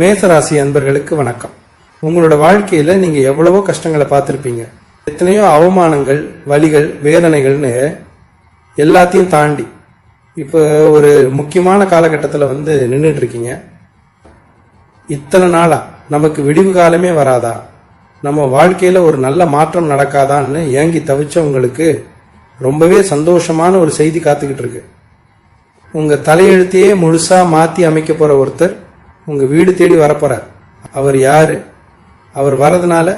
மேசராசி அன்பர்களுக்கு வணக்கம். உங்களோட வாழ்க்கையில நீங்க எவ்வளவோ கஷ்டங்களை பார்த்திருப்பீங்க. எத்தனையோ அவமானங்கள், வலிகள், வேதனைகள்னு எல்லாத்தையும் தாண்டி இப்போ ஒரு முக்கியமான காலகட்டத்தில் நின்றுட்டு இருக்கீங்க. இத்தனை நாளா நமக்கு விடிவு காலமே வராதா, நம்ம வாழ்க்கையில ஒரு நல்ல மாற்றம் நடக்காதான்னு ஏங்கி தவிச்சவங்களுக்கு ரொம்பவே சந்தோஷமான ஒரு செய்தி காத்துக்கிட்டு இருக்கு. உங்க தலையெழுத்தையே முழுசா மாத்தி அமைக்க போற ஒருத்தர் உங்க வீடு தேடி வரப்போறார். அவர் யாரு, அவர் வரதுனால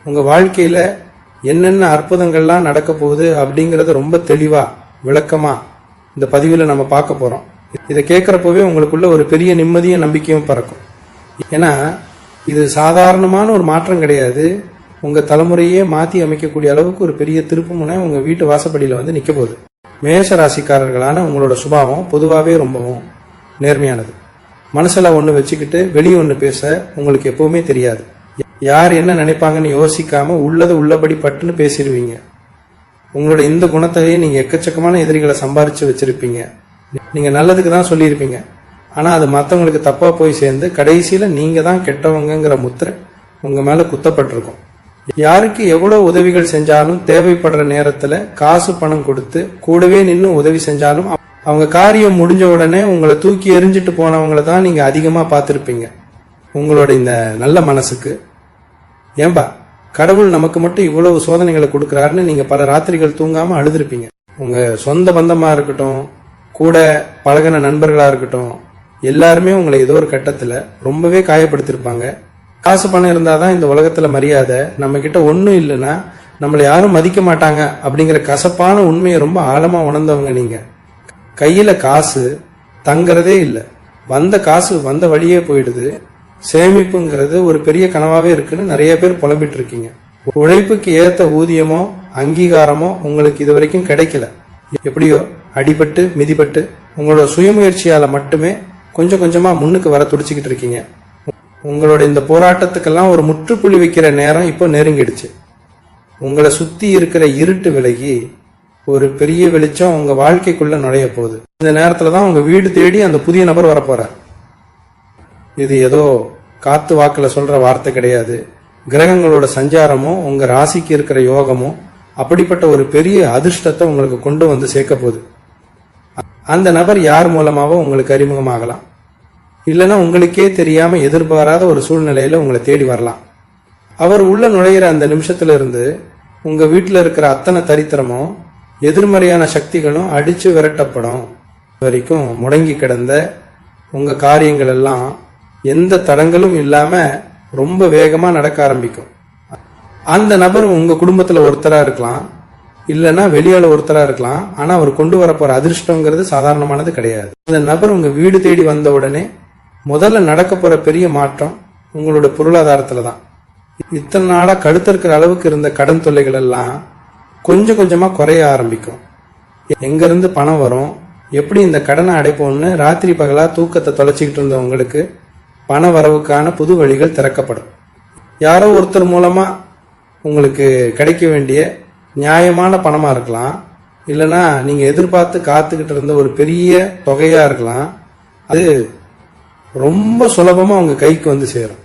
உங்க வாழ்க்கையில என்னென்ன அற்புதங்கள்லாம் நடக்க போகுது அப்படிங்கறத ரொம்ப தெளிவா விளக்கமா இந்த பதிவில் நம்ம பார்க்க போறோம். இதை கேட்கறப்பவே உங்களுக்குள்ள ஒரு பெரிய நிம்மதியும் நம்பிக்கையும் பிறக்கும். ஏன்னா இது சாதாரணமான ஒரு மாற்றம் கிடையாது. உங்க தலைமுறையே மாத்தி அமைக்கக்கூடிய அளவுக்கு ஒரு பெரிய திருப்புமுனை உங்க வீட்டு வாசப்படியில நிக்க போகுது. மேஷ ராசிக்காரர்களான உங்களோட சுபாவம் பொதுவாகவே ரொம்பவும் நேர்மையானது. மனசுல ஒன்று வச்சுக்கிட்டு வெளியே ஒன்று பேச உங்களுக்கு எப்பவுமே தெரியாது. யார் என்ன நினைப்பாங்கன்னு யோசிக்காம உள்ளது உள்ளபடி பட்டுன்னு பேசிடுவீங்க. உங்களோட இந்த குணத்தையே நீங்க எக்கச்சக்கமான எதிரிகளை சம்பாரிச்சு வச்சிருப்பீங்க. நீங்க நல்லதுக்கு தான் சொல்லியிருப்பீங்க, ஆனா அது மற்றவங்களுக்கு தப்பா போய் சேர்ந்து கடைசியில நீங்க தான் கெட்டவங்கிற முத்திரை உங்க மேல குத்தப்பட்டிருக்கும். யாருக்கு எவ்வளவு உதவிகள் செஞ்சாலும் தேவைப்படுற நேரத்துல காசு பணம் கொடுத்து கூடவே நின்று உதவி செஞ்சாலும் அவங்க காரியம் முடிஞ்ச உடனே உங்களை தூக்கி எறிஞ்சிட்டு போனவங்களை தான் நீங்க அதிகமா பார்த்திருப்பீங்க. உங்களோட இந்த நல்ல மனசுக்கு ஏன்பா கடவுள் நமக்கு மட்டும் இவ்வளவு சோதனைகளை கொடுக்கறாருன்னு நீங்க பல ராத்திரிகள் தூங்காம அழுதுருப்பீங்க. உங்க சொந்த பந்தமா இருக்கட்டும், கூட பழகின நண்பர்களா இருக்கட்டும், எல்லாருமே உங்களை ஏதோ ஒரு கட்டத்துல ரொம்பவே காயப்படுத்திருப்பாங்க. காசு பணம் இருந்தாதான் இந்த உலகத்துல மரியாதை, நம்ம கிட்ட ஒன்னும் இல்லைன்னா நம்மளை யாரும் மதிக்க மாட்டாங்க அப்படிங்கிற கசப்பான உண்மையை ரொம்ப ஆழமா உணர்ந்தவங்க நீங்க. கையில காசு தங்கறதே இல்லை, வந்த காசு வந்த வழியே போயிடுது. சேமிப்புங்கிறது ஒரு பெரிய கனவாவே இருக்குன்னு நிறைய பேர் புலம்பிட்டு இருக்கீங்க. உழைப்புக்கு ஏத்த ஊதியமோ அங்கீகாரமோ உங்களுக்கு இது வரைக்கும் கிடைக்கல. எப்படியோ அடிபட்டு மிதிப்பட்டு உங்களோட சுயமுயற்சியால மட்டுமே கொஞ்சம் கொஞ்சமா முன்னுக்கு வர துடிச்சுக்கிட்டு இருக்கீங்க. உங்களோட இந்த போராட்டத்துக்கெல்லாம் ஒரு முற்றுப்புள்ளி வைக்கிற நேரம் இப்போ நெருங்கிடுச்சு. உங்களை சுத்தி இருக்கிற இருட்டு விலகி ஒரு பெரிய வெளிச்சம் உங்க வாழ்க்கைக்குள்ள நுழைய போகுது. இந்த நேரத்துலதான் உங்க வீடு தேடி அந்த புதிய நபர் வரப்போறார். இது ஏதோ காத்து வாக்குல சொல்ற வார்த்தை கிடையாது. கிரகங்களோட சஞ்சாரமும் உங்க ராசிக்கு இருக்கிற யோகமும் அப்படிப்பட்ட ஒரு பெரிய அதிர்ஷ்டத்தை உங்களுக்கு கொண்டு சேர்க்க போகுது. அந்த நபர் யார் மூலமாவோ உங்களுக்கு அறிமுகமாகலாம், இல்லைன்னா உங்களுக்கே தெரியாம எதிர்பாராத ஒரு சூழ்நிலையில உங்களை தேடி வரலாம். அவர் உள்ள நுழையிற அந்த நிமிஷத்துல இருந்து உங்க வீட்டுல இருக்கிற அத்தனை தரித்திரமும் எதிர்மறையான சக்திகளும் அடிச்சு விரட்டப்படும். வரைக்கும் முடங்கி கிடந்த உங்க காரியங்கள் எல்லாம் எந்த தடங்களும் இல்லாம ரொம்ப வேகமா நடக்க ஆரம்பிக்கும். அந்த நபர் உங்க குடும்பத்துல ஒருத்தரா இருக்கலாம், இல்லைன்னா வெளியால ஒருத்தரா இருக்கலாம். ஆனா அவர் கொண்டு வரப்போற அதிர்ஷ்டங்கிறது சாதாரணமானது கிடையாது. அந்த நபர் உங்க வீடு தேடி வந்த உடனே முதல்ல நடக்க போற பெரிய மாற்றம் உங்களோட பொருளாதாரத்துல தான். இத்தனை நாளா கழுத்திருக்கிற அளவுக்கு இருந்த கடன் தொல்லைகள் எல்லாம் கொஞ்சம் கொஞ்சமா குறைய ஆரம்பிக்கும். எங்க இருந்து பணம் வரும், எப்படி இந்த கடனை அடைப்போம்னு ராத்திரி பகலா தூக்கத்தை தொலைச்சிக்கிட்டு இருந்தவங்களுக்கு பண வரவுக்கான புது வழிகள் திறக்கப்படும். யாரோ ஒருத்தர் மூலமா உங்களுக்கு கிடைக்க வேண்டிய நியாயமான பணமா இருக்கலாம், இல்லைன்னா நீங்க எதிர்பார்த்து காத்துக்கிட்டு இருந்த ஒரு பெரிய தொகையா இருக்கலாம். அது ரொம்ப சுலபமா உங்க கைக்கு சேரும்.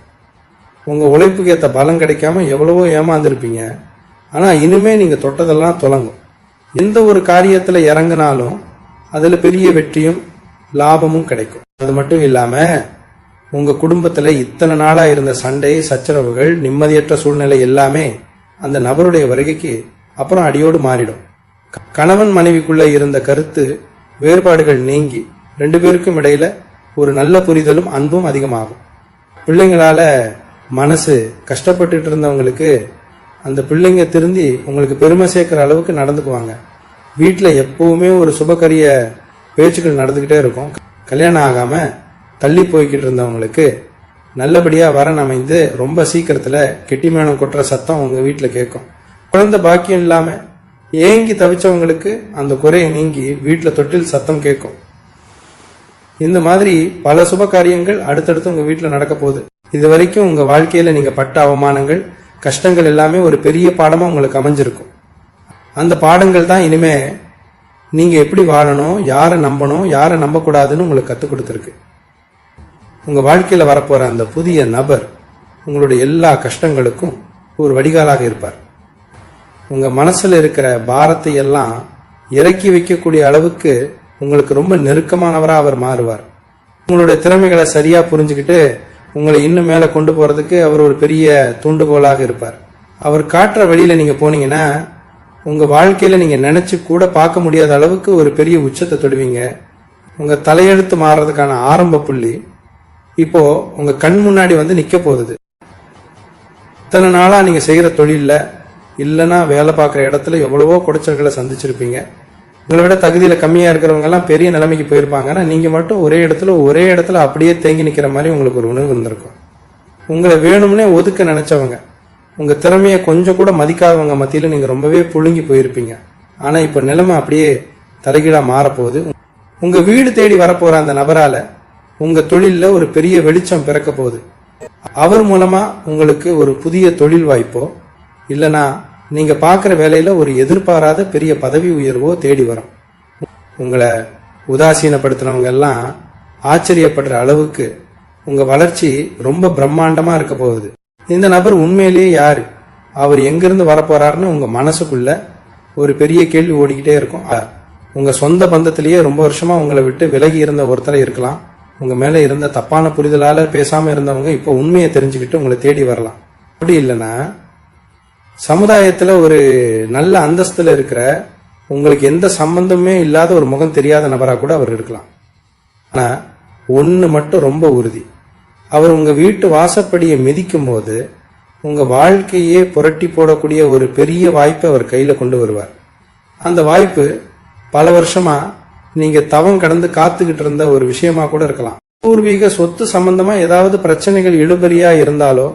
உங்க உழைப்புக்கு ஏற்ற பலம் கிடைக்காம எவ்வளவோ ஏமாந்துருப்பீங்க. ஆனா இனிமே நீங்க தொட்டதெல்லாம் தொடங்கும். எந்த ஒரு காரியத்துல இறங்கினாலும் அதுல பெரிய வெற்றியும் லாபமும் கிடைக்கும். அது மட்டும் இல்லாம உங்க குடும்பத்துல இத்தனை நாளா இருந்த சண்டை சச்சரவுகள் நிம்மதியற்ற சூழ்நிலை எல்லாமே அந்த நபருடைய வருகைக்கு அப்புறம் அடியோடு மாறிடும். கணவன் மனைவிக்குள்ள இருந்த கருத்து வேறுபாடுகள் நீங்கி 2 பேருக்கும் இடையில ஒரு நல்ல புரிதலும் அன்பும் அதிகமாகும். பிள்ளைங்களால மனசு கஷ்டப்பட்டு இருந்தவங்களுக்கு அந்த பிள்ளைங்க திருந்தி உங்களுக்கு பெருமை சேர்க்கிற அளவுக்கு நடந்துக்குவாங்க. வீட்டில் எப்பவுமே ஒரு சுபகரிய பேச்சுக்கள் நடந்துகிட்டே இருக்கும். கல்யாணம் ஆகாம தள்ளி போய்கிட்டு இருந்தவங்களுக்கு நல்லபடியா வரன் அமைந்து ரொம்ப சீக்கிரத்துல கெட்டிமேளம் கொட்டுற சத்தம் உங்க வீட்டில் கேட்கும். குழந்தை பாக்கியம் இல்லாம ஏங்கி தவிச்சவங்களுக்கு அந்த குறையை நீங்கி வீட்டில் தொட்டில் சத்தம் கேட்கும். இந்த மாதிரி பல சுப காரியங்கள் அடுத்தடுத்து உங்க வீட்டில் நடக்க போகுது. இது வரைக்கும் உங்க வாழ்க்கையில நீங்க பட்ட அவமானங்கள் கஷ்டங்கள் எல்லாமே ஒரு பெரிய பாடமா உங்களுக்கு அமைஞ்சிருக்கும். அந்த பாடங்கள் தான் இனிமே நீங்க எப்படி வாழணும், யாரை நம்பணும், யாரை நம்பக்கூடாதுன்னு உங்களுக்கு கத்துக் கொடுத்துருக்கு. உங்க வாழ்க்கையில வரப்போற அந்த புதிய நபர் உங்களுடைய எல்லா கஷ்டங்களுக்கும் ஒரு வடிகாலாக இருப்பார். உங்க மனசுல இருக்கிற பாரத்தை எல்லாம் இறக்கி வைக்கக்கூடிய அளவுக்கு உங்களுக்கு ரொம்ப நெருக்கமானவரா அவர் மாறுவார். உங்களுடைய திறமைகளை சரியா புரிஞ்சுக்கிட்டு உங்களை இன்னும் மேல கொண்டு போறதுக்கு அவர் ஒரு பெரிய தூண்டுகோலாக இருப்பார். அவர் காட்டுற வழியில நீங்க போனீங்கன்னா உங்க வாழ்க்கையில நீங்க நினைச்சு கூட பார்க்க முடியாத அளவுக்கு ஒரு பெரிய உச்சத்தை தொடுவீங்க. உங்க தலையெழுத்து மாறுறதுக்கான ஆரம்ப புள்ளி இப்போ உங்க கண் முன்னாடி வந்து நிக்க போகுது. இத்தனை நாளா நீங்க செய்யற தொழில்ல இல்லைன்னா வேலை பார்க்குற இடத்துல எவ்வளவோ குடைச்சல்களை சந்திச்சிருப்பீங்க. உங்களை விட தகுதியில கம்மியா இருக்கிறவங்க எல்லாம் பெரிய நிலைமைக்கு போயிருப்பாங்க. ஆனா நீங்க மட்டும் ஒரே இடத்துல அப்படியே தேங்கி நிக்கிற மாதிரி உங்களுக்கு ஒரு உணர்வு இருந்திருக்கும். உங்களை வேணும்னே ஒதுக்க நினைச்சவங்க, உங்க திறமையை கொஞ்சம் கூட மதிக்காதவங்க மத்தியில நீங்க ரொம்பவே புழுங்கி போயிருப்பீங்க. ஆனா இப்ப நிலைமை அப்படியே தலைகீழா மாறப்போகுது. உங்க வீடு தேடி வரப்போற அந்த நபரால உங்க தொழில்ல ஒரு பெரிய வெளிச்சம் பிறக்க போகுது. அவர் மூலமா உங்களுக்கு ஒரு புதிய தொழில் வாய்ப்போ இல்லனா நீங்க பாக்குற வேலையில ஒரு எதிர்பாராத பெரிய பதவி உயர்வோ தேடி வரும். உங்களை உதாசீனப்படுத்தினவங்க எல்லாம் ஆச்சரியப்படுற அளவுக்கு உங்க வளர்ச்சி ரொம்ப பிரம்மாண்டமா இருக்க போகுது. இந்த நபர் உண்மையிலேயே யாரு, அவர் எங்கிருந்து வரப்போறாருன்னு உங்க மனசுக்குள்ள ஒரு பெரிய கேள்வி ஓடிக்கிட்டே இருக்கும். உங்க சொந்த பந்தத்திலேயே ரொம்ப வருஷமா உங்களை விட்டு விலகி இருந்த ஒருத்தரை இருக்கலாம். உங்க மேல இருந்த தப்பான புரிதலால பேசாம இருந்தவங்க இப்ப உண்மையை தெரிஞ்சுக்கிட்டு உங்களை தேடி வரலாம். அப்படி இல்லைன்னா சமுதாயத்துல ஒரு நல்ல அந்தஸ்துல இருக்கிற உங்களுக்கு எந்த சம்பந்தமே இல்லாத ஒரு முகம் தெரியாத நபரா கூட அவர் இருக்கலாம். ஆனா ஒண்ணு மட்டும் ரொம்ப உறுதி, அவர் உங்க வீட்டு வாசப்படியை மிதிக்கும் போது உங்க வாழ்க்கையே புரட்டி போடக்கூடிய ஒரு பெரிய வாய்ப்பை அவர் கையில கொண்டு வருவார். அந்த வாய்ப்பு பல வருஷமா நீங்க தவம் கடந்து காத்துக்கிட்டு இருந்த ஒரு விஷயமா கூட இருக்கலாம். பூர்வீக சொத்து சம்பந்தமா ஏதாவது பிரச்சனைகள் இழுபறியா இருந்தாலோ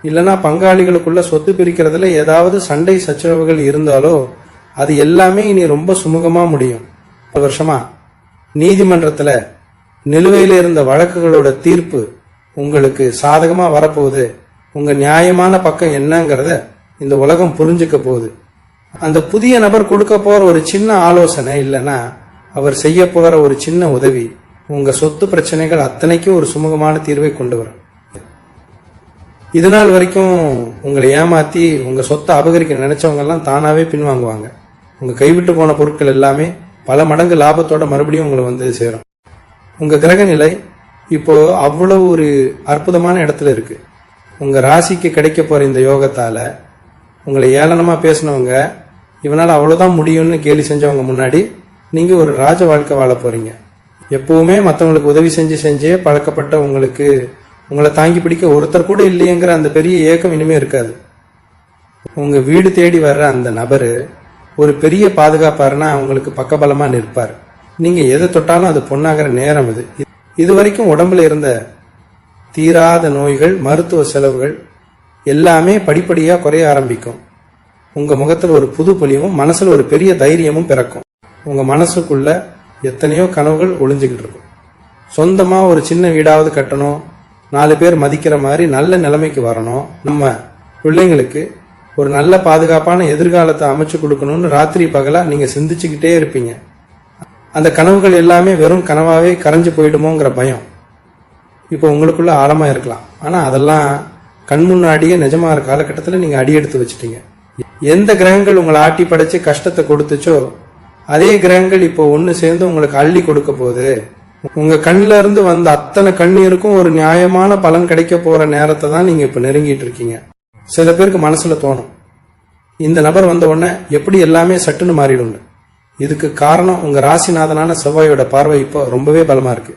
இல்லனா பங்காளிகளுக்குள்ள சொத்து பிரிக்கிறதுல ஏதாவது சண்டை சச்சரவுகள் இருந்தாலோ அது எல்லாமே இனி ரொம்ப சுமூகமா முடியும். பல வருஷமா நீதிமன்றத்துல நிலுவையில இருந்த வழக்குகளோட தீர்ப்பு உங்களுக்கு சாதகமா வரப்போகுது. உங்க நியாயமான பக்கம் என்னங்கறத இந்த உலகம் புரிஞ்சுக்க போகுது. அந்த புதிய நபர் கொடுக்க போற ஒரு சின்ன ஆலோசனை இல்லைன்னா அவர் செய்ய போகிற ஒரு சின்ன உதவி உங்க சொத்து பிரச்சனைகள் அத்தனைக்கும் ஒரு சுமூகமான தீர்வை கொண்டு வரும். இதனால் வரைக்கும் உங்களை ஏமாத்தி உங்க சொத்தை அபகரிக்க நினைச்சவங்க எல்லாம் தானாவே பின்வாங்குவாங்க. உங்க கைவிட்டு போன பொருட்கள் எல்லாமே பல மடங்கு லாபத்தோட மறுபடியும் உங்களை வந்து சேரும். உங்க கிரக நிலை இப்போ அவ்வளவு ஒரு அற்புதமான இடத்துல இருக்கு. உங்க ராசிக்கு கிடைக்க போற இந்த யோகத்தால உங்களை ஏளனமா பேசினவங்க, இவனால அவ்வளவுதான் முடியும்னு கேலி செஞ்சவங்க முன்னாடி நீங்க ஒரு ராஜ வாழ்க்கை வாழ போறீங்க. எப்பவுமே மற்றவங்களுக்கு உதவி செஞ்சே பழக்கப்பட்ட உங்களுக்கு உங்களை தாங்கி பிடிக்க ஒருத்தர் கூட இல்லையங்கிற அந்த பெரிய ஏக்கம் இனிமே இருக்காது. உங்க வீடு தேடி வர்ற அந்த நபரு ஒரு பெரிய பாதுகாப்பாருன்னா உங்களுக்கு பக்கபலமா நிற்பார். நீங்க எதை தொட்டாலும் அது பொண்ணாகிற நேரம் இது. இது வரைக்கும் உடம்புல இருந்த தீராத நோய்கள், மருத்துவ செலவுகள் எல்லாமே படிப்படியா குறைய ஆரம்பிக்கும். உங்க முகத்துல ஒரு புது பொலிவும் மனசுல ஒரு பெரிய தைரியமும் பிறக்கும். உங்க மனசுக்குள்ள எத்தனையோ கனவுகள் ஒளிஞ்சுக்கிட்டு இருக்கும். சொந்தமா ஒரு சின்ன வீடாவது கட்டணும், 4 பேர் மதிக்கிற மாதிரி நல்ல நிலைமைக்கு வரணும், நம்ம பிள்ளைங்களுக்கு ஒரு நல்ல பாதுகாப்பான எதிர்காலத்தை அமைச்சு கொடுக்கணும்னு ராத்திரி பகலா நீங்க சிந்திச்சுக்கிட்டே இருப்பீங்க. அந்த கனவுகள் எல்லாமே வெறும் கனவாவே கரைஞ்சு போயிடுமோங்கிற பயம் இப்போ உங்களுக்குள்ள ஆழமா இருக்கலாம். ஆனா அதெல்லாம் கண் முன்னாடியே நிஜமா காலகட்டத்தில் நீங்க அடி எடுத்து வச்சுட்டீங்க. எந்த கிரகங்கள் உங்களை ஆட்டி படைச்சு கஷ்டத்தை கொடுத்துச்சோ அதே கிரகங்கள் இப்போ ஒன்னு சேர்ந்து உங்களுக்கு அள்ளி கொடுக்க போகுது. உங்க கண்ணில இருந்து வந்த அத்தனை கண்ணீருக்கும் ஒரு நியாயமான பலன் கிடைக்க போற நேரத்தை தான் நீங்க இப்ப நெருங்கிட்டு இருக்கீங்க. சில பேருக்கு மனசுல தோணும், இந்த நபர் வந்த உடனே எப்படி எல்லாமே சட்டுன்னு மாறிடும். இதுக்கு காரணம் உங்க ராசிநாதனான செவ்வாயோட பார்வை இப்போ ரொம்பவே பலமா இருக்கு.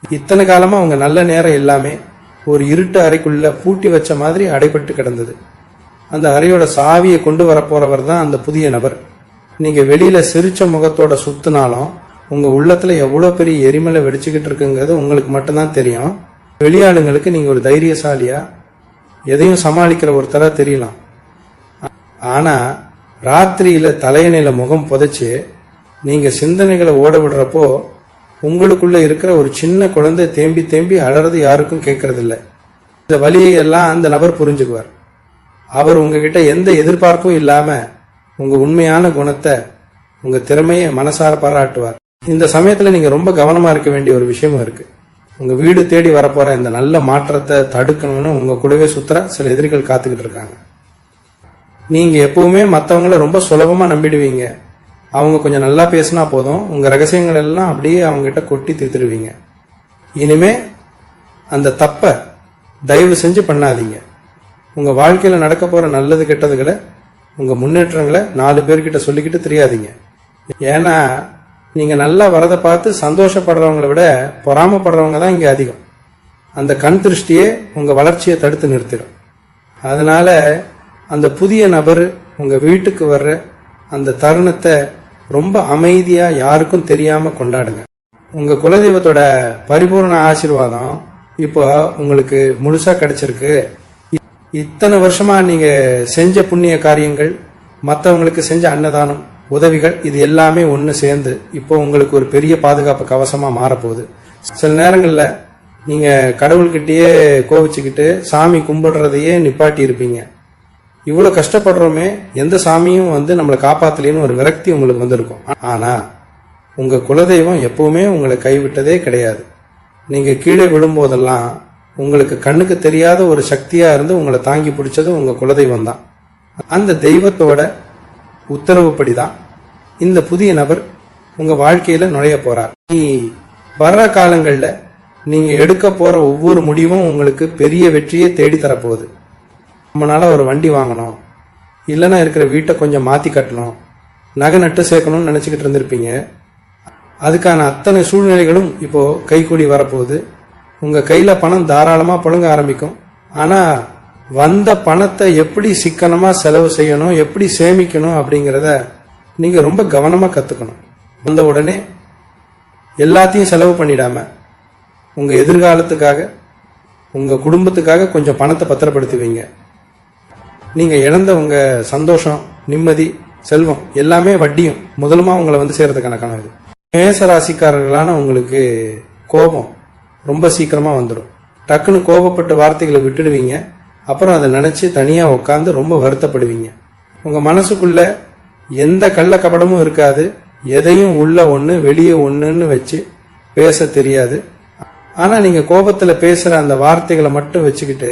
இத்தனை காலமா உங்க நல்ல நேரம் எல்லாமே ஒரு இருட்டு அறைக்குள்ள பூட்டி வச்ச மாதிரி அடைபட்டு கிடந்தது. அந்த அறையோட சாவியை கொண்டு வரப்போறவர் தான் அந்த புதிய நபர். நீங்க வெளியில சிரிச்ச முகத்தோட சுத்தினாலும் உங்க உள்ளத்துல எவ்வளவு பெரிய எரிமலை வெடிச்சுக்கிட்டு இருக்குங்கிறது உங்களுக்கு மட்டும்தான் தெரியும். வெளியாளுங்களுக்கு நீங்க ஒரு தைரியசாலியா எதையும் சமாளிக்கிற ஒருத்தரா தெரியலாம். ஆனா ராத்திரியில தலையணையில முகம் புதைச்சு நீங்க சிந்தனைகளை ஓட விடுறப்போ உங்களுக்குள்ள இருக்கிற ஒரு சின்ன குழந்தை தேம்பி தேம்பி அழறது யாருக்கும் கேட்கறது இல்லை. இந்த வழியை எல்லாம் அந்த நபர் புரிஞ்சுக்குவார். அவர் உங்ககிட்ட எந்த எதிர்பார்ப்பும் இல்லாம உங்க உண்மையான குணத்தை, உங்க திறமையை மனசார பாராட்டுவார். இந்த சமயத்துல நீங்க ரொம்ப கவனமா இருக்க வேண்டிய ஒரு விஷயமும் இருக்கு. உங்க வீடு தேடி வரப்போற இந்த நல்ல மாற்றத்தை தடுக்கணும்னு உங்க கூடவே சுத்துற சில எதிரிகள் காத்துக்கிட்டு இருக்காங்க. நீங்க எப்பவுமே மற்றவங்கள ரொம்ப சுலபமா நம்பிடுவீங்க. அவங்க கொஞ்சம் நல்லா பேசினா போதும், உங்க ரகசியங்கள் எல்லாம் அப்படியே அவங்க கிட்ட கொட்டி தீர்த்துடுவீங்க. இனிமே அந்த தப்ப தயவு செஞ்சு பண்ணாதீங்க. உங்க வாழ்க்கையில நடக்க போற நல்லது கெட்டதுகளை, உங்க முன்னேற்றங்களை 4 பேர்கிட்ட சொல்லிக்கிட்டு தெரியாதீங்க. ஏன்னா நீங்க நல்லா வரதை பார்த்து சந்தோஷப்படுறவங்களை விட பொறாமப்படுறவங்க தான் இங்க அதிகம். அந்த கண் திருஷ்டியே உங்க வளர்ச்சியை தடுத்து நிறுத்திடும். அதனால அந்த புதிய நபர் உங்க வீட்டுக்கு வர்ற அந்த தருணத்தை ரொம்ப அமைதியா யாருக்கும் தெரியாம கொண்டாடுங்க. உங்க குலதெய்வத்தோட பரிபூர்ண ஆசீர்வாதம் இப்போ உங்களுக்கு முழுசா கிடைச்சிருக்கு. இத்தனை வருஷமா நீங்க செஞ்ச புண்ணிய காரியங்கள், மற்றவங்களுக்கு செஞ்ச அன்னதானம், உதவிகள், இது எல்லாமே ஒன்று சேர்ந்து இப்போ உங்களுக்கு ஒரு பெரிய பாதுகாப்பு கவசமா மாறப்போகுது. சில நேரங்கள்ல நீங்க கடவுள்கிட்டயே கோவிச்சுக்கிட்டு சாமி கும்பிடுறதையே நிப்பாட்டி இருப்பீங்க. இவ்வளவு கஷ்டப்படுறோமே, எந்த சாமியும் நம்மளை காப்பாத்தலேன்னு ஒரு விரக்தி உங்களுக்கு வந்திருக்கும். ஆனா உங்க குலதெய்வம் எப்பவுமே உங்களை கைவிட்டதே கிடையாது. நீங்க கீழே விழும்போதெல்லாம் உங்களுக்கு கண்ணுக்கு தெரியாத ஒரு சக்தியா இருந்து உங்களை தாங்கி பிடிச்சது உங்க குலதெய்வம் தான். அந்த தெய்வத்தோட உத்தரவுப்படிதான் இந்த புதிய நபர் உங்க வாழ்க்கையில நுழைய போறார். வர்ற காலங்கள்ல நீங்க எடுக்க போற ஒவ்வொரு முடிவும் உங்களுக்கு பெரிய வெற்றியை தேடி தரப்போகுது. நம்மளால ஒரு வண்டி வாங்கணும், இல்லைன்னா இருக்கிற வீட்டை கொஞ்சம் மாத்தி கட்டணும், நகை நட்டு சேர்க்கணும்னு நினைச்சுக்கிட்டு இருந்திருப்பீங்க. அதுக்கான அத்தனை சூழ்நிலைகளும் இப்போ கைகூடி வரப்போகுது. உங்க கையில பணம் தாராளமா புழங்க ஆரம்பிக்கும். ஆனா வந்த பணத்தை எப்படி சிக்கனமா செலவு செய்யணும், எப்படி சேமிக்கணும் அப்படிங்கிறத நீங்க ரொம்ப கவனமா கத்துக்கணும். வந்த உடனே எல்லாத்தையும் செலவு பண்ணிடாம உங்க எதிர்காலத்துக்காக, உங்க குடும்பத்துக்காக கொஞ்சம் பணத்தை பத்திரப்படுத்துவீங்க. நீங்க இழந்த உங்க சந்தோஷம், நிம்மதி, செல்வம் எல்லாமே வட்டியும் முதலுமா உங்களை சேர்றதுக்கான கனவு. மேச ராசிக்காரர்களான உங்களுக்கு கோபம் ரொம்ப சீக்கிரமா வந்துடும். டக்குன்னு கோபப்பட்ட வார்த்தைகளை விட்டுடுவீங்க. அப்புறம் அதை நினைச்சு தனியா உட்காந்து ரொம்ப வருத்தப்படுவீங்க. உங்க மனசுக்குள்ள எந்த கள்ள கபடமும் இருக்காது. எதையும் உள்ள ஒண்ணு வெளியே ஒண்ணுன்னு வச்சு பேச தெரியாது. ஆனா நீங்க கோபத்துல பேசுற அந்த வார்த்தைகளை மட்டும் வச்சுக்கிட்டு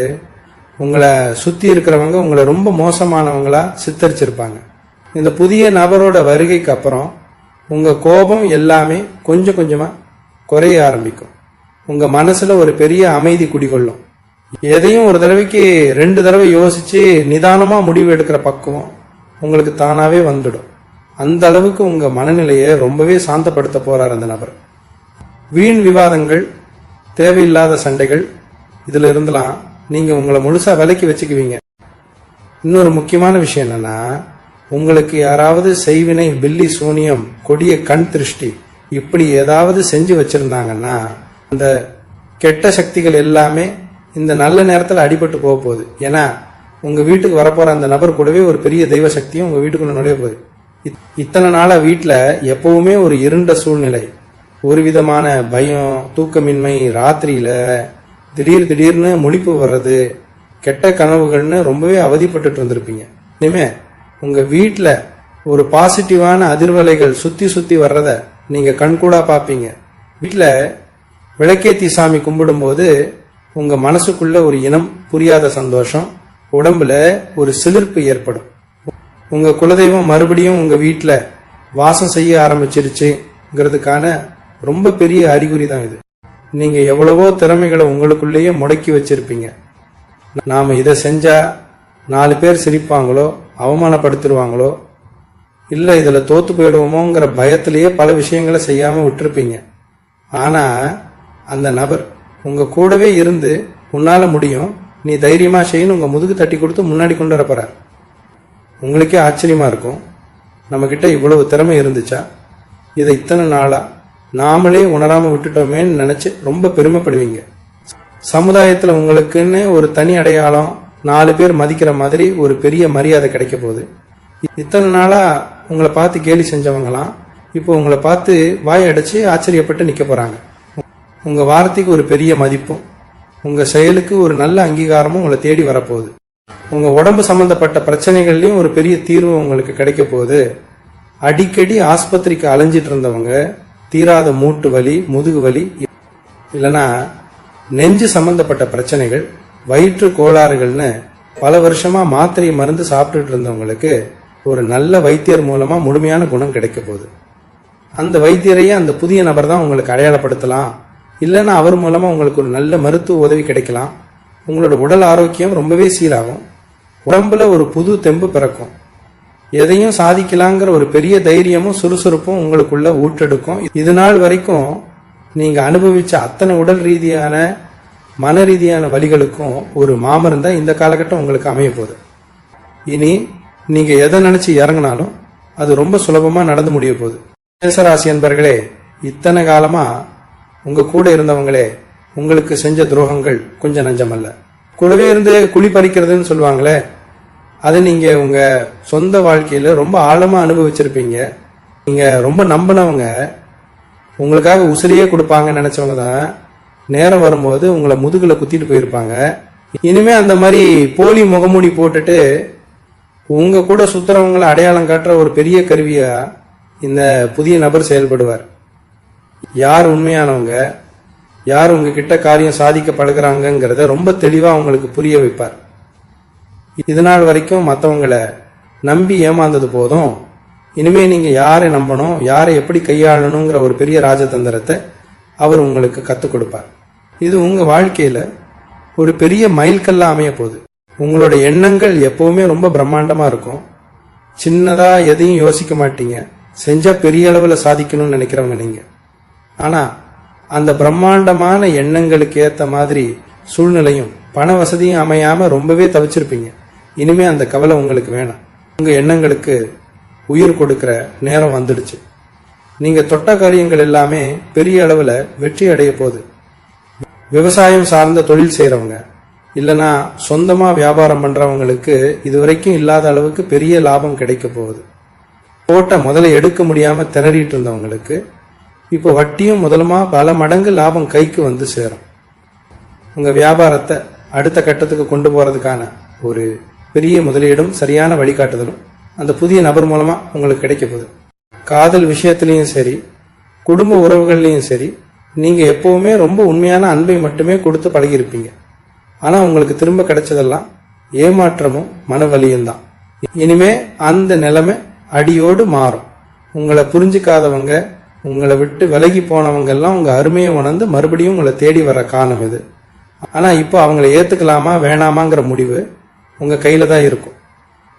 உங்களை சுத்தி இருக்கிறவங்க உங்களை ரொம்ப மோசமானவங்களா சித்தரிச்சிருப்பாங்க. இந்த புதிய நபரோட வருகைக்கு அப்புறம் உங்க கோபம் எல்லாமே கொஞ்சம் கொஞ்சமா குறைய ஆரம்பிக்கும். உங்க மனசுல ஒரு பெரிய அமைதி குடிகொள்ளும். எதையும் ஒரு தடவைக்கு 2 தடவை யோசிச்சு நிதானமா முடிவு எடுக்கிற பக்குவம் உங்களுக்கு தானாவே வந்துடும். அந்த அளவுக்கு உங்க மனநிலையை ரொம்பவே சாந்தப்படுத்த போறார் அந்த நபர். வீண் விவாதங்கள், தேவையில்லாத சண்டைகள், இதுல இருந்தெல்லாம் நீங்க உங்களை முழுசா விலக்கி வச்சுக்குவீங்க. இன்னொரு முக்கியமான விஷயம் என்னன்னா, உங்களுக்கு யாராவது செய்வினை, பில்லி சூனியம், கொடிய கண் திருஷ்டி இப்படி ஏதாவது செஞ்சு வச்சிருந்தாங்கன்னா அந்த கெட்ட சக்திகள் எல்லாமே இந்த நல்ல நேரத்தில் அடிபட்டு போக போகுது. ஏன்னா உங்க வீட்டுக்கு வரப்போற அந்த நபர் கூடவே ஒரு பெரிய தெய்வ சக்தியும் உங்க வீட்டுக்குள்ள நுழைய போகுது. இத்தனை நாளா வீட்டுல எப்பவுமே ஒரு இருண்ட சூழ்நிலை, ஒரு விதமான பயம், தூக்கமின்மை, ராத்திரியில திடீர்னு முழிப்பு வர்றது, கெட்ட கனவுகள்னு ரொம்பவே அவதிப்பட்டு இருந்திருப்பீங்க. இனிமே உங்க வீட்டுல ஒரு பாசிட்டிவான அதிர்வலைகள் சுத்தி வர்றத நீங்க கண்கூடா பாப்பீங்க. வீட்டுல விளக்கேத்தி சாமி கும்பிடும் போது உங்க மனசுக்குள்ள ஒரு இனம் புரியாத சந்தோஷம், உடம்புல ஒரு சிலிர்ப்பு ஏற்படும். உங்க குலதெய்வம் மறுபடியும் உங்க வீட்டுல வாசம் செய்ய ஆரம்பிச்சிருச்சுங்கிறதுக்கான ரொம்ப பெரிய அறிகுறி தான் இது. நீங்க எவ்வளவோ திறமைகளை உங்களுக்குள்ளேயே முடக்கி வச்சிருப்பீங்க. நாம இதை செஞ்சா 4 பேர் சிரிப்பாங்களோ, அவமானப்படுத்திடுவாங்களோ, இல்ல இதுல தோத்து போயிடுவோமோங்கிற பயத்திலேயே பல விஷயங்களை செய்யாம விட்டுருப்பீங்க. ஆனா அந்த நபர் உங்க கூடவே இருந்து உன்னால முடியும், நீ தைரியமா செய்யணும் உங்க முதுகு தட்டி கொடுத்து முன்னாடி கொண்டு வரப்போறார். உங்களுக்கே ஆச்சரியமா இருக்கும், நம்ம கிட்ட இவ்வளவு திறமை இருந்துச்சா, இதை இத்தனை நாளா நாமளே உணராம விட்டுட்டோமேன்னு நினைச்சு ரொம்ப பெருமைப்படுவீங்க. சமுதாயத்துல உங்களுக்குன்னு ஒரு தனி அடையாளம், 4 பேர் மதிக்கிற மாதிரி ஒரு பெரிய மரியாதை கிடைக்க போகுது. இத்தனை நாளா உங்களை பார்த்து கேலி செஞ்சவங்களாம் இப்போ உங்களை பார்த்து வாயடைச்சு ஆச்சரியப்பட்டு நிக்க போறாங்க. உங்க வார்த்தைக்கு ஒரு பெரிய மதிப்பும், உங்க செயலுக்கு ஒரு நல்ல அங்கீகாரமும் உங்களை தேடி வரப்போகுது. உங்க உடம்பு சம்பந்தப்பட்ட பிரச்சனைகள்லயும் ஒரு பெரிய தீர்வு உங்களுக்கு கிடைக்க போகுது. அடிக்கடி ஆஸ்பத்திரிக்கு அலைஞ்சிட்டு இருந்தவங்க தீராத மூட்டு வலி, முதுகு வலி, இல்லைன்னா நெஞ்சு சம்பந்தப்பட்ட பிரச்சனைகள், வயிற்று கோளாறுகள்னு பல வருஷமா மாத்திரை மருந்து சாப்பிட்டுட்டு இருந்தவங்களுக்கு ஒரு நல்ல வைத்தியர் மூலமா முழுமையான குணம் கிடைக்க போகுது. அந்த வைத்தியரையே அந்த புதிய நபர் தான் உங்களுக்கு அடையாளப்படுத்தலாம், இல்லைன்னா அவர் மூலமா உங்களுக்கு ஒரு நல்ல மருத்துவ உதவி கிடைக்கலாம். உங்களோட உடல் ஆரோக்கியம் ரொம்பவே சீராகும். உடம்புல ஒரு புது தெம்பு பிறக்கும். எதையும் சாதிக்கலாங்கிற ஒரு பெரிய தைரியமும் சுறுசுறுப்பும் உங்களுக்குள்ள ஊற்றெடுக்கும். இது நாள் வரைக்கும் நீங்க அனுபவிச்ச அத்தனை உடல் ரீதியான மன ரீதியான வலிகளுக்கும் ஒரு மாமருந்தா இந்த காலகட்டம் உங்களுக்கு அமைய போகுது. இனி நீங்க எதை நினைச்சு இறங்கினாலும் அது ரொம்ப சுலபமா நடந்து முடிய போகுது. மேசராசி என்பர்களே, இத்தனை காலமா உங்க கூட இருந்தவங்களே உங்களுக்கு செஞ்ச துரோகங்கள் கொஞ்சம் நஞ்சமல்ல. கூடவே இருந்து குழி பறிக்கிறதுன்னு சொல்லுவாங்களே, அதை நீங்க உங்க சொந்த வாழ்க்கையில ரொம்ப ஆழமா அனுபவிச்சிருப்பீங்க. நீங்க ரொம்ப நம்பினவங்க, உங்களுக்காக உசிரியே கொடுப்பாங்கன்னு நினைச்சவங்க தான் நேரம் வரும்போது உங்களை முதுகுல குத்திட்டு போயிருப்பாங்க. இனிமே அந்த மாதிரி போலி முகமூடி போட்டுட்டு உங்க கூட சுத்துறவங்களை அடையாளம் காட்டுற ஒரு பெரிய கருவியா இந்த புதிய நபர் செயல்படுவார். யார் உண்மையானவங்க, யார் உங்ககிட்ட காரியம் சாதிக்க பழகுறாங்கிறத ரொம்ப தெளிவா உங்களுக்கு புரிய வைப்பார். இது நாள் வரைக்கும் மற்றவங்களை நம்பி ஏமாந்தது போதும், இனிமே நீங்க யாரை நம்பணும், யாரை எப்படி கையாளணுங்கிற ஒரு பெரிய ராஜதந்திரத்தை அவர் உங்களுக்கு கத்துக் கொடுப்பார். இது உங்க வாழ்க்கையில ஒரு பெரிய மைல்கல்லா அமைய போகுது. உங்களோட எண்ணங்கள் எப்பவுமே ரொம்ப பிரம்மாண்டமா இருக்கும். சின்னதா எதையும் யோசிக்க மாட்டீங்க. செஞ்சா பெரிய அளவுல சாதிக்கணும்னு நினைக்கிறவங்க நீங்க. ஆனா அந்த பிரம்மாண்டமான எண்ணங்களுக்கு ஏத்த மாதிரி சூழ்நிலையும் பண வசதியும் அமையாம ரொம்பவே தவிச்சிருப்பீங்க. இனிமே அந்த கவலை உங்களுக்கு வேணாம். உங்க எண்ணங்களுக்கு உயிர் கொடுக்கிற நேரம் வந்துடுச்சு. நீங்க தொட்ட காரியங்கள் எல்லாமே பெரிய அளவுல வெற்றி அடைய போகுது. விவசாயம் சார்ந்த தொழில் செய்யறவங்க, இல்லைன்னா சொந்தமா வியாபாரம் பண்றவங்களுக்கு இதுவரைக்கும் இல்லாத அளவுக்கு பெரிய லாபம் கிடைக்க போகுது. போட்ட முதல்ல எடுக்க முடியாம திணறிட்டு இருந்தவங்களுக்கு இப்போ வட்டியும் முதலுமா பல மடங்கு லாபம் கைக்கு வந்து சேரும். உங்க வியாபாரத்தை அடுத்த கட்டத்துக்கு கொண்டு போறதுக்கான ஒரு பெரிய முதலீடும் சரியான வழிகாட்டுதலும் அந்த புதிய நபர் மூலமா உங்களுக்கு கிடைக்க போகுது. காதல் விஷயத்திலையும் சரி, குடும்ப உறவுகள்லையும் சரி, நீங்க எப்பவுமே ரொம்ப உண்மையான அன்பை மட்டுமே கொடுத்து பழகியிருப்பீங்க. ஆனா உங்களுக்கு திரும்ப கிடைச்சதெல்லாம் ஏமாற்றமும் மனவலியும் தான். இனிமே அந்த நிலைமை அடியோடு மாறும். உங்களை புரிஞ்சுக்காதவங்க, உங்களை விட்டு விலகி போனவங்க எல்லாம் உங்க அருமையை உணர்ந்து மறுபடியும் உங்களை தேடி வர காலம் இது. ஆனா இப்போ அவங்களை ஏத்துக்கலாமா வேணாமாங்கிற முடிவு உங்க கையில தான் இருக்கும்.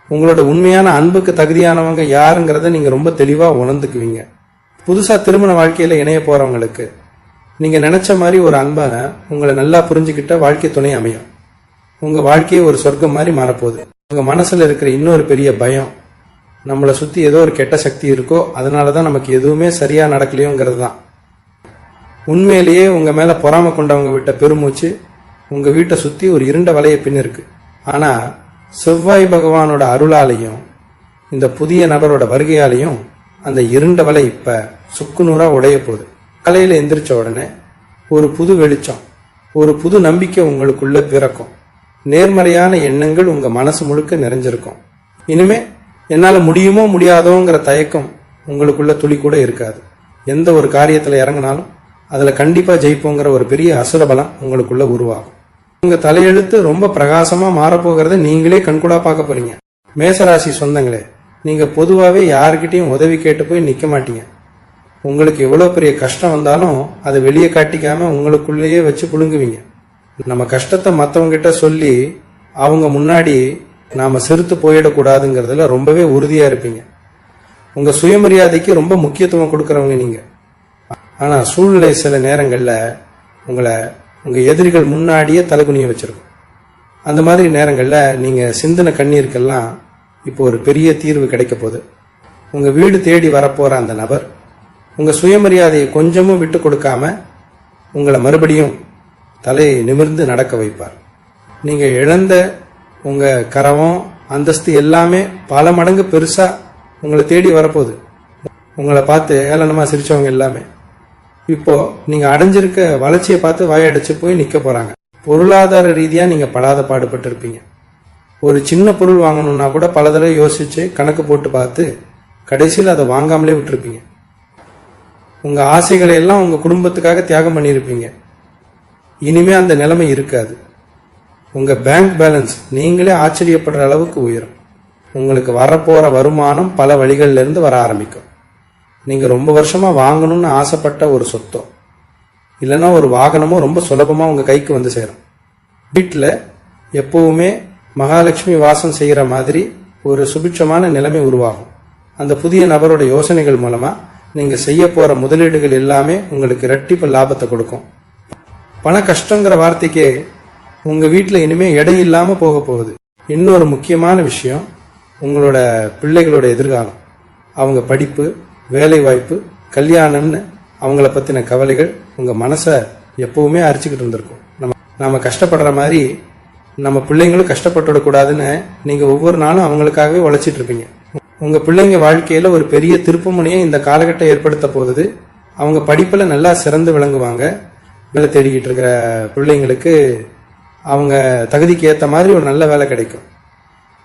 உங்களோட உண்மையான அன்புக்கு தகுதியானவங்க யாருங்கிறத நீங்க ரொம்ப தெளிவா உணர்ந்துக்குவீங்க. புதுசா திருமண வாழ்க்கையில இணைய போறவங்களுக்கு நீங்க நினைச்ச மாதிரி ஒரு அன்பான உங்களை நல்லா புரிஞ்சுக்கிட்ட வாழ்க்கை துணை அமையும். உங்க வாழ்க்கையை ஒரு சொர்க்கம் மாதிரி மாறப்போகுது. உங்க மனசுல இருக்கிற இன்னொரு பெரிய பயம், நம்மளை சுத்தி ஏதோ ஒரு கெட்ட சக்தி இருக்கோ, அதனாலதான் நமக்கு எதுவுமே சரியா நடக்கலையோங்கிறது தான். உண்மையிலேயே உங்க மேல பொறாம கொண்டவங்க விட்ட பெருமூச்சு உங்க வீட்டை சுத்தி ஒரு இருண்ட வலைய பின் இருக்கு. ஆனா செவ்வாய் பகவானோட அருளாலையும் இந்த புதிய நபரோட வருகையாலையும் அந்த இருண்ட வலை இப்ப சுக்குநூறா உடைய போகுது. காலையில எந்திரிச்ச உடனே ஒரு புது வெளிச்சம், ஒரு புது நம்பிக்கை உங்களுக்குள்ள பிறக்கும். நேர்மறையான எண்ணங்கள் உங்க மனசு முழுக்க நிறைஞ்சிருக்கும். இனிமே என்னால முடியுமோ முடியாதோங்கிற தயக்கம் உங்களுக்குள்ள துளி கூட இருக்காது. எந்த ஒரு காரியத்துல இறங்கினாலும் அதுல கண்டிப்பா ஜெயிப்போங்கிற ஒரு பெரிய அசுர பலம் உங்களுக்குள்ள உருவாகும். உங்க தலையெழுத்து ரொம்ப பிரகாசமா மாறப்போகிறத நீங்களே கண்கூடா பார்க்க போறீங்க. மேசராசி சொந்தங்களே, நீங்க பொதுவாவே யாருக்கிட்டையும் உதவி கேட்டு போய் நிக்க மாட்டீங்க. உங்களுக்கு எவ்வளவு பெரிய கஷ்டம் வந்தாலும் அதை வெளியே காட்டிக்காம உங்களுக்குள்ளேயே வச்சு புழுங்குவீங்க. நம்ம கஷ்டத்தை மற்றவங்க கிட்ட சொல்லி அவங்க முன்னாடி நாம சிறுத்து போயிடக்கூடாதுங்கிறதுல ரொம்பவே உறுதியா இருப்பீங்க. உங்க சுயமரியாதைக்கு ரொம்ப முக்கியத்துவம் கொடுக்கறவங்க நீங்க. ஆனா சூழ்நிலை சில நேரங்கள்ல உங்களை உங்க எதிரிகள் முன்னாடியே தலைகுனிய வச்சிருக்கும். அந்த மாதிரி நேரங்கள்ல நீங்க சிந்தின கண்ணீருக்கெல்லாம் இப்போ ஒரு பெரிய தீர்வு கிடைக்க போகுது. உங்க வீடு தேடி வரப்போற அந்த நபர் உங்க சுயமரியாதையை கொஞ்சமும் விட்டு கொடுக்காம உங்களை மறுபடியும் தலையை நிமிர்ந்து நடக்க வைப்பார். நீங்க இழந்த உங்க கரவம் அந்தஸ்து எல்லாமே பல மடங்கு பெருசா உங்களை தேடி வரப்போகுது. உங்களை பார்த்து ஏளனமா சிரிச்சவங்க எல்லாமே இப்போ நீங்க அடைஞ்சிருக்க வளர்ச்சியை பார்த்து வாயடிச்சு போய் நிக்க போறாங்க. பொருளாதார ரீதியா நீங்க படாத பாடுபட்டு இருப்பீங்க. ஒரு சின்ன பொருள் வாங்கணும்னா கூட பல தடவை யோசிச்சு கணக்கு போட்டு பார்த்து கடைசியில் அதை வாங்காமலே விட்டுருப்பீங்க. உங்க ஆசைகளை எல்லாம் உங்க குடும்பத்துக்காக தியாகம் பண்ணியிருப்பீங்க. இனிமே அந்த நிலைமை இருக்காது. உங்க பேங்க் பேலன்ஸ் நீங்களே ஆச்சரியப்படுற அளவுக்கு உயரும். உங்களுக்கு வரப்போற வருமானம் பல வழிகள்ல இருந்து வர ஆரம்பிக்கும். நீங்க ரொம்ப வருஷமா வாங்கணும்னு ஆசைப்பட்ட ஒரு சொத்தோ இல்லைன்னா ஒரு வாகனமோ ரொம்ப சுலபமா உங்க கைக்கு வந்து சேரும். வீட்டில் எப்பவுமே மகாலட்சுமி வாசம் செய்யற மாதிரி ஒரு சுபிட்சமான நிலைமை உருவாகும். அந்த புதிய நபரோட யோசனைகள் மூலமா நீங்க செய்ய போற முதலீடுகள் எல்லாமே உங்களுக்கு இரட்டிப்பு லாபத்தை கொடுக்கும். பண கஷ்டங்கிற வார்த்தைக்கே உங்க வீட்டில் இனிமே எடை இல்லாம போக போகுது. இன்னொரு முக்கியமான விஷயம், உங்களோட பிள்ளைகளோட எதிர்காலம். அவங்க படிப்பு, வேலை வாய்ப்பு, கல்யாணம்னு அவங்கள பத்தின கவலைகள் உங்க மனசை எப்பவுமே அரிச்சுக்கிட்டு இருந்திருக்கும். நாம கஷ்டப்படுற மாதிரி நம்ம பிள்ளைங்களும் கஷ்டப்பட்டுடக்கூடாதுன்னு நீங்க ஒவ்வொரு நாளும் அவங்களுக்காகவே உழைச்சிட்டு இருப்பீங்க. உங்க பிள்ளைங்க வாழ்க்கையில ஒரு பெரிய திருப்புமுனையை இந்த காலகட்டம் ஏற்படுத்த போகுது. அவங்க படிப்புல நல்லா சிறந்து விளங்குவாங்க. வேலை தேடிக்கிட்டு இருக்கிற பிள்ளைங்களுக்கு அவங்க தகுதிக்கு ஏற்ற மாதிரி ஒரு நல்ல வேலை கிடைக்கும்.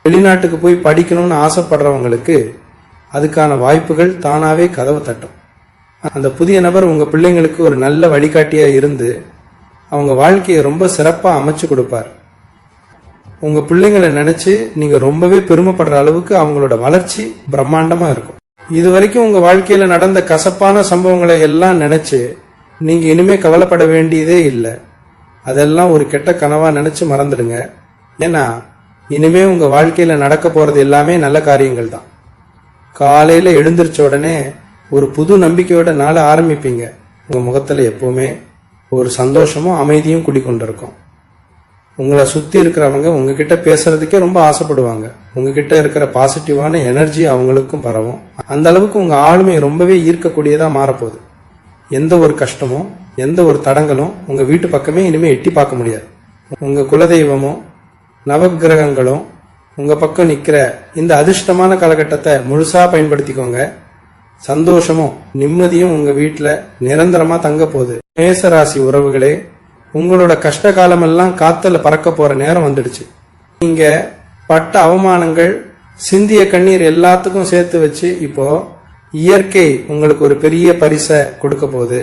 வெளிநாட்டுக்கு போய் படிக்கணும்னு ஆசைப்படுறவங்களுக்கு அதுக்கான வாய்ப்புகள் தானாவே கதவு தட்டும். அந்த புதிய நபர் உங்க பிள்ளைங்களுக்கு ஒரு நல்ல வழிகாட்டியா இருந்து அவங்க வாழ்க்கையை ரொம்ப சிறப்பா அமைச்சு கொடுப்பார். உங்க பிள்ளைங்களை நினைச்சு நீங்க ரொம்பவே பெருமைப்படுற அளவுக்கு அவங்களோட வளர்ச்சி பிரம்மாண்டமா இருக்கும். இது வரைக்கும் உங்க வாழ்க்கையில நடந்த கசப்பான சம்பவங்களை எல்லாம் நினைச்சு நீங்க இனிமே கவலைப்பட வேண்டியதே இல்லை. அதெல்லாம் ஒரு கெட்ட கனவா நினைச்சு மறந்துடுங்க. ஏன்னா இனிமே உங்க வாழ்க்கையில நடக்க போறது எல்லாமே நல்ல காரியங்கள் தான். காலையில எழுந்திருச்ச உடனே ஒரு புது நம்பிக்கையோட நாளை ஆரம்பிப்பீங்க. உங்க முகத்துல எப்பவுமே ஒரு சந்தோஷமும் அமைதியும் குடிக்கொண்டிருக்கும். உங்களை சுத்தி இருக்கிறவங்க உங்ககிட்ட பேசுறதுக்கே ரொம்ப ஆசைப்படுவாங்க. உங்ககிட்ட இருக்கிற பாசிட்டிவான எனர்ஜி அவங்களுக்கும் பரவும். அந்த அளவுக்கு உங்க ஆளுமை ரொம்பவே ஈர்க்கக்கூடியதா மாறப்போகுது. எந்த ஒரு கஷ்டமும் எந்த ஒரு தடங்களும் உங்க வீட்டு பக்கமே இனிமே எட்டி பார்க்க முடியாது. உங்க குலதெய்வமும் நவகிரகங்களும் உங்க பக்கம் நிக்கிற இந்த அதிர்ஷ்டமான காலகட்டத்தை முழுசா பயன்படுத்திக்கோங்க. சந்தோஷமும் நிம்மதியும் உங்க வீட்டுல நிரந்தரமா தங்க போகுது. மேசராசி உறவுகளே, உங்களோட கஷ்ட காலமெல்லாம் காத்துல பறக்க போற நேரம் வந்துடுச்சு. நீங்க பட்ட அவமானங்கள், சிந்திய கண்ணீர் எல்லாத்துக்கும் சேர்த்து வச்சு இப்போ இயற்கை உங்களுக்கு ஒரு பெரிய பரிசை கொடுக்க போகுது.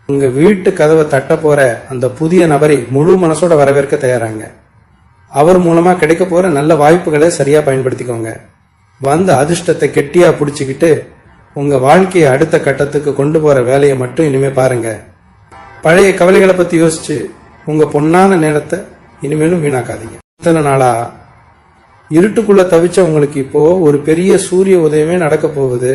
உங்க வீட்டு கதவை தட்ட போற அந்த புதிய நபரை முழு மனசோட வரவேற்க தயாராங்க. அவர் மூலமா கிடைக்க போற நல்ல வாய்ப்புகளை சரியா பயன்படுத்திக்கோங்க. வந்த அதிர்ஷ்டத்தை கெட்டியா பிடிச்சுக்கிட்டு உங்க வாழ்க்கையை அடுத்த கட்டத்துக்கு கொண்டு போற வேலையை மட்டும் இனிமே பாருங்க. பழைய கவலைகளை பத்தி யோசிச்சு உங்க பொன்னான நேரத்தை இனிமேலும் வீணாக்காதீங்க. இத்தனை நாளா இருட்டுக்குள்ள தவிச்ச உங்களுக்கு இப்போ ஒரு பெரிய சூரிய உதயமே நடக்க போகுது.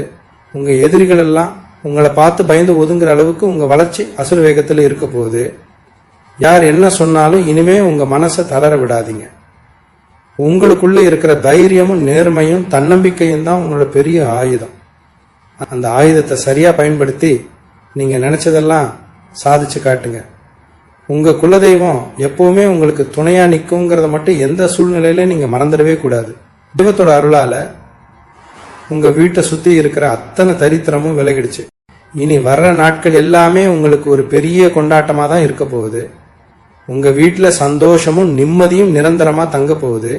உங்க எதிரிகள் எல்லாம் உங்களை பார்த்து பயந்து ஒதுங்குற அளவுக்கு உங்க வளர்ச்சி அசுர வேகத்துல இருக்க போகுது. யார் என்ன சொன்னாலும் இனிமே உங்க மனசை தளர விடாதீங்க. உங்களுக்குள்ள இருக்கிற தைரியமும் நேர்மையும் தன்னம்பிக்கையும் தான் உங்களோட பெரிய ஆயுதம். அந்த ஆயுதத்தை சரியா பயன்படுத்தி நீங்க நினைச்சதெல்லாம் சாதிச்சு காட்டுங்க. உங்க குலதெய்வம் எப்பவுமே உங்களுக்கு துணையா நிற்குங்கிறத மட்டும் எந்த சூழ்நிலையில நீங்க மறந்துடவே கூடாது. தெய்வத்தோட அருளால உங்க வீட்டை சுத்தி இருக்கிற அத்தனை தரித்திரமும் விலகிடுச்சு. இனி வர்ற நாட்கள் எல்லாமே உங்களுக்கு ஒரு பெரிய கொண்டாட்டமா தான் இருக்க போகுது. உங்க வீட்டுல சந்தோஷமும் நிம்மதியும் நிரந்தரமா தங்க போகுது.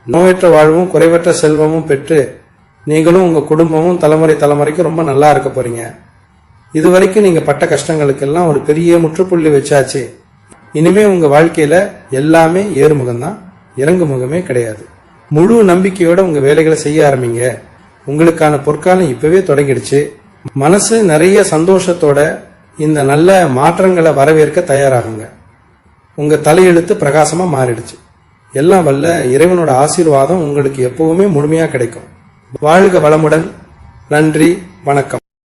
நோயற்ற வாழ்வும் குறைவற்ற செல்வமும் பெற்று நீங்களும் உங்க குடும்பமும் தலைமுறைக்கு ரொம்ப நல்லா இருக்க போறீங்க. இதுவரைக்கும் நீங்க பட்ட கஷ்டங்களுக்கெல்லாம் ஒரு பெரிய முற்றுப்புள்ளி வச்சாச்சு. இனிமே உங்க வாழ்க்கையில எல்லாமே ஏறுமுகம்தான், இறங்கு முகமே கிடையாது. முழு நம்பிக்கையோட உங்க வேலைகளை செய்ய ஆரம்பிங்க. உங்களுக்கான பொற்காலம் இப்பவே தொடங்கிடுச்சு. மனசு நிறைய சந்தோஷத்தோட இந்த நல்ல மாற்றங்களை வரவேற்க தயாராகுங்க. உங்க தலையெழுத்து பிரகாசமா மாறிடுச்சு. எல்லாம் வல்ல இறைவனோட ஆசீர்வாதம் உங்களுக்கு எப்பவுமே முழுமையா கிடைக்கும். வாழ்க வளமுடன். நன்றி, வணக்கம்.